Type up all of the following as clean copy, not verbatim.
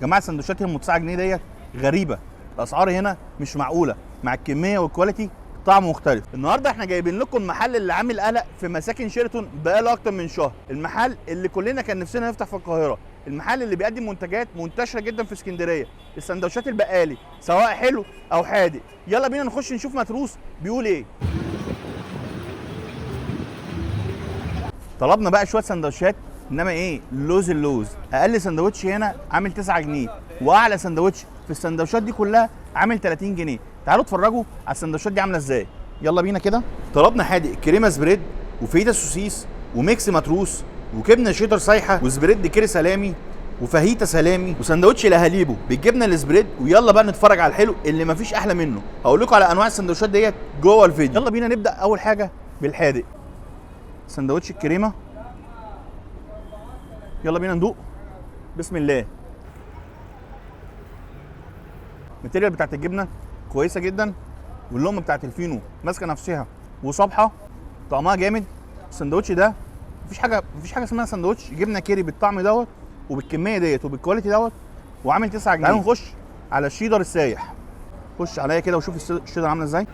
جماعه السندوتشات ال 9 جنيه ديت غريبه، الاسعار هنا مش معقوله، مع الكميه والكواليتي طعم مختلف. النهارده احنا جايبين لكم المحل اللي عامل قلق في مساكن شيراتون بقاله اكتر من شهر، المحل اللي كلنا كان نفسنا نفتح في القاهره، المحل اللي بيقدم منتجات منتشره جدا في اسكندريه، السندوتشات البقالي سواء حلو او حادق. يلا بينا نخش نشوف متروس بيقول ايه. طلبنا بقى شويه سندوتشات، انما ايه، اللوز اقل سندوتش هنا عامل 9 جنيه واعلى سندوتش في السندوتشات دي كلها عامل 30 جنيه. تعالوا اتفرجوا على السندوتشات دي عامله ازاي. يلا بينا كده. طلبنا حادق كريمه سبريد وفيتا سوسيس وميكس متروس وجبنه شيدر سايحه وسبريد كيري سلامي وفاهيتا سلامي وسندوتش لاهاليبو بالجبنه السبريد. ويلا بقى نتفرج على الحلو اللي مفيش احلى منه. هقول لكم على انواع السندوتشات ديت جوه الفيديو. يلا بينا نبدا. اول حاجه بالحادق، سندوتش الكريمه. يلا بينا ندوق. بسم الله. الماتيريال بتاعت الجبنه كويسه جدا، واللقمه بتاعت الفينو ماسكه نفسها وصابحه، طعمها جامد. السندوتش ده مفيش حاجه اسمها سندوتش جبنه كيري بالطعم دوت وبالكميه ديت وبالكواليتي دوت وعامل 9 جنيه. تعالوا نخش على الشيدر السايح. خش عليا كده وشوف الشيدر عامله ازاي.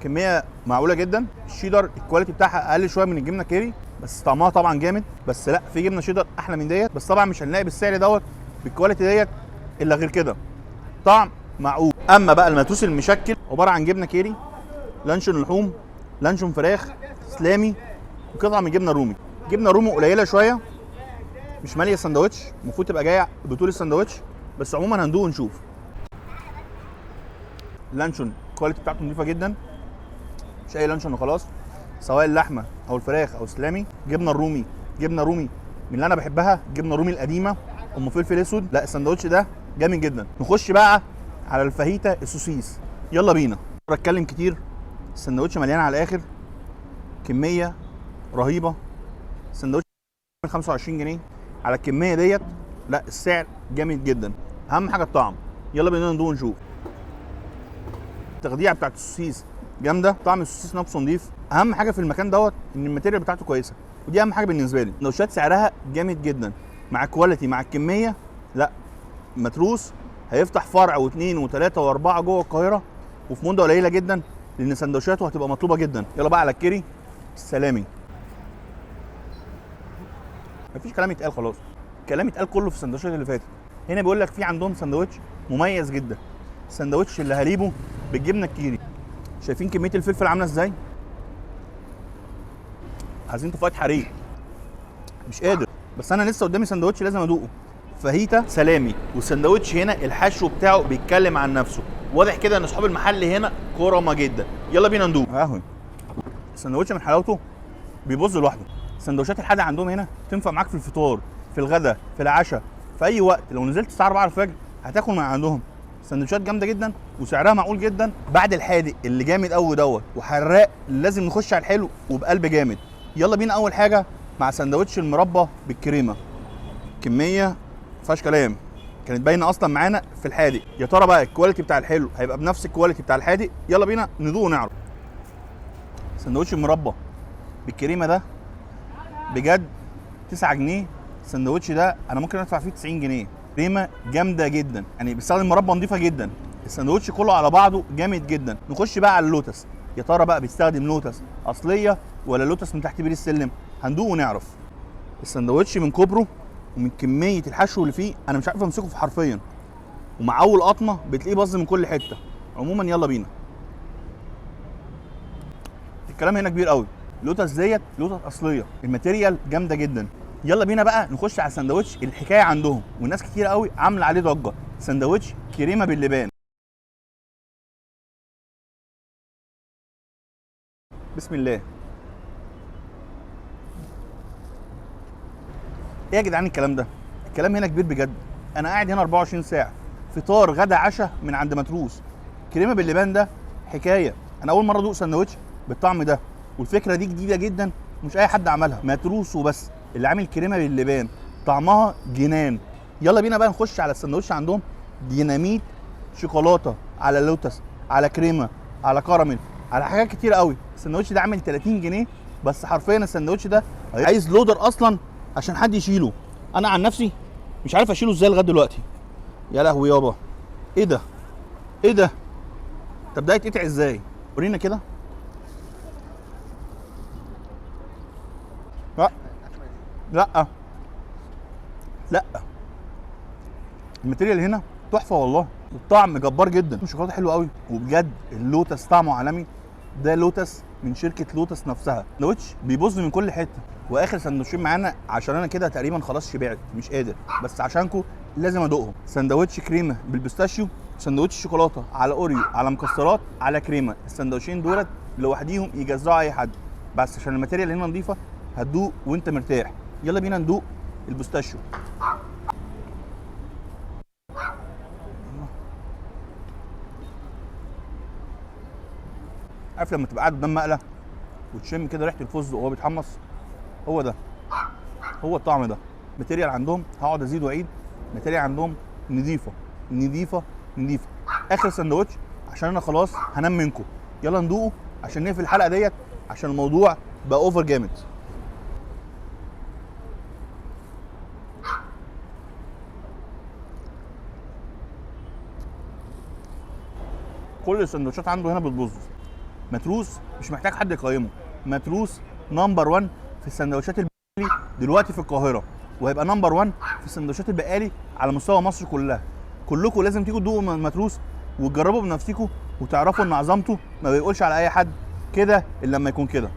كميه معقوله جدا. الشيدر الكواليتي بتاعها اقل شويه من الجبنه كيري، بس طعمها طبعا جامد. بس لا، في جبنه شيدر احلى من ديت، بس طبعا مش هنلاقي بالسعر دوت بالكواليتي ديت الا غير كده. طعم معقول. اما بقى الماتوس المشكل عباره عن جبنه كيري، لانشون لحوم، لانشون فراخ، سلامي، وقطعه من جبنه رومي. جبنه رومي قليله شويه، مش ماليه السندوتش، المفروض تبقى جايه بطول السندوتش، بس عموما هندوق ونشوف. اللانشون الكواليتي بتاعته نضيفه جدا، مش اي لانشون وخلاص، سواء اللحمه او الفراخ او السلامي. جبنه الرومي جبنه رومي من اللي انا بحبها، جبنه رومي القديمه ام فلفل اسود. لا، السندوتش ده جامد جدا. نخش بقى على الفاهيتا السوسيس. يلا بينا. اتكلم كتير، السندوتش مليان على الاخر، كميه رهيبه. السندوتش 25 جنيه على الكميه ديت. لا، السعر جامد جدا. اهم حاجه الطعم. يلا بينا ندوق ونشوف. التغذيه بتاعت السوسيس جامده، طعم السوسيس نفسه نضيف. اهم حاجه في المكان دوت ان الماتيريال بتاعته كويسه، ودي اهم حاجه بالنسبه لي. السندوتشات سعرها جامد جدا مع الكواليتي مع الكميه. لا، متروس هيفتح فرع واثنين وثلاثه واربعه جوه القاهره وفي مده قليله جدا، لان سندوتشاته هتبقى مطلوبه جدا. يلا بقى على الكيري السلامي. مفيش كلام يتقال خلاص، الكلام يتقال كله في السندوتشات اللي فاتت. هنا بيقول لك في عندهم سندوتش مميز جدا، سندوتش اللي هاليبو بالجبنه الكيري. شايفين كميه الفلفل عامله ازاي؟ عايزين طفايه حريق، مش قادر. بس انا لسه قدامي سندوتش لازم ادوقه، فاهيتا سلامي. والسندوتش هنا الحشو بتاعه بيتكلم عن نفسه، واضح كده ان اصحاب المحل هنا كرمه جدا. يلا بينا ندوق. اهو السندوتش من حلاوته بيبظ لوحده. سندوتشات الحادق عندهم هنا تنفع معاك في الفطار، في الغداء، في العشاء، في اي وقت. لو نزلت الساعه 4 الفجر هتاكل من عندهم. سندوتشات جامده جدا وسعرها معقول جدا. بعد الحادق اللي جامد قوي دوت وحراق، لازم نخش على الحلو وبقلب جامد. يلا بينا. اول حاجه مع سندوتش المربى بالكريمه، كميه مفيهاش كلام، كانت باينه اصلا معانا في الحادق. يا ترى بقى الكواليتي بتاع الحلو هيبقى بنفس الكواليتي بتاع الحادق؟ يلا بينا ندوق ونعرف. سندوتش المربى بالكريمه ده بجد 9 جنيه. السندوتش ده انا ممكن ادفع فيه 90 جنيه. كريمه جامده جدا، يعني بيستخدم مربى نظيفه جدا. السندوتش كله على بعضه جامد جدا. نخش بقى على اللوتس. يا ترى بقى بيستخدم لوتس اصليه ولا لوتس من تحت بير السلم؟ هندوق ونعرف. السندوتش من كبره ومن كميه الحشو اللي فيه انا مش عارف امسكه في حرفيا، ومع اول قطمه بتلاقيه باظ من كل حته. عموما يلا بينا. الكلام هنا كبير قوي. لوتس ديت لوتس اصليه، الماتيريال جامده جدا. يلا بينا بقى نخش على السندوتش الحكايه عندهم والناس كتير قوي عامله عليه ضجه، سندوتش كريمه باللبان. بسم الله. ايه يا جدعان الكلام ده؟ الكلام هنا كبير بجد. انا قاعد هنا 24 ساعه، فطار غدا عشاء من عند متروس. كريمه باللبان ده حكايه. انا اول مره ادوق سندوتش بالطعم ده، والفكره دي جديده جدا مش اي حد عملها، متروس وبس اللي عامل كريمه باللبان، طعمها جنان. يلا بينا بقى نخش على السندوتش عندهم. ديناميت شوكولاته على لوتس على كريمه على كراميل على حاجات كتير قوي. السندوتش ده عامل 30 جنيه بس. حرفيا السندوتش ده عايز لودر اصلا عشان حد يشيله. انا عن نفسي مش عارف اشيله ازاي لغايه دلوقتي. يا لهوي يابا، ايه ده؟ ايه ده؟ طب ده يتقطع ازاي؟ ورينا كده. لا لا لا، الماتيريال هنا تحفه والله، والطعم جبار جدا، الشوكولاته حلوه قوي، وبجد اللوتس طعمه عالمي. ده لوتس من شركه لوتس نفسها. ساندوتش بيبوظ من كل حته. واخر سندوتشين معانا عشان انا كده تقريبا خلاص شبعت مش قادر، بس عشانكم لازم ادوقهم. سندوتش كريمه بالبيستاشيو، سندوتش شوكولاته على اوريو على مكسرات على كريمه. السندوتشين دولت لوحديهم يجزعوا اي حد، بس عشان الماتيريال هنا نظيفه هتدوق وانت مرتاح. يلا بينا ندوق البيستاشيو. عارف لما تبقى قاعد قدام مقله وتشم كده ريحه الفستق وهو بيتحمص؟ هو ده، هو الطعم ده. ماتيريال عندهم هقعد ازيد واعيد، ماتيريال عندهم نظيفه نظيفه نظيفه. اخر سندوتش عشان انا خلاص هنام منكم، يلا ندوقه عشان نقفل الحلقه ديت، عشان الموضوع بقى اوفر جامد. كل السندوتشات عنده هنا بتبوظ. متروس مش محتاج حد يقيمه، متروس نمبر 1 في السندوتشات البقالي دلوقتي في القاهره، وهيبقى نمبر 1 في السندوتشات البقالي على مستوى مصر كلها. كلكم لازم تيجوا تدوقوا من متروس وتجربوا بنفسكم وتعرفوا ان عظمته ما بيقولش على اي حد كده الا لما يكون كده.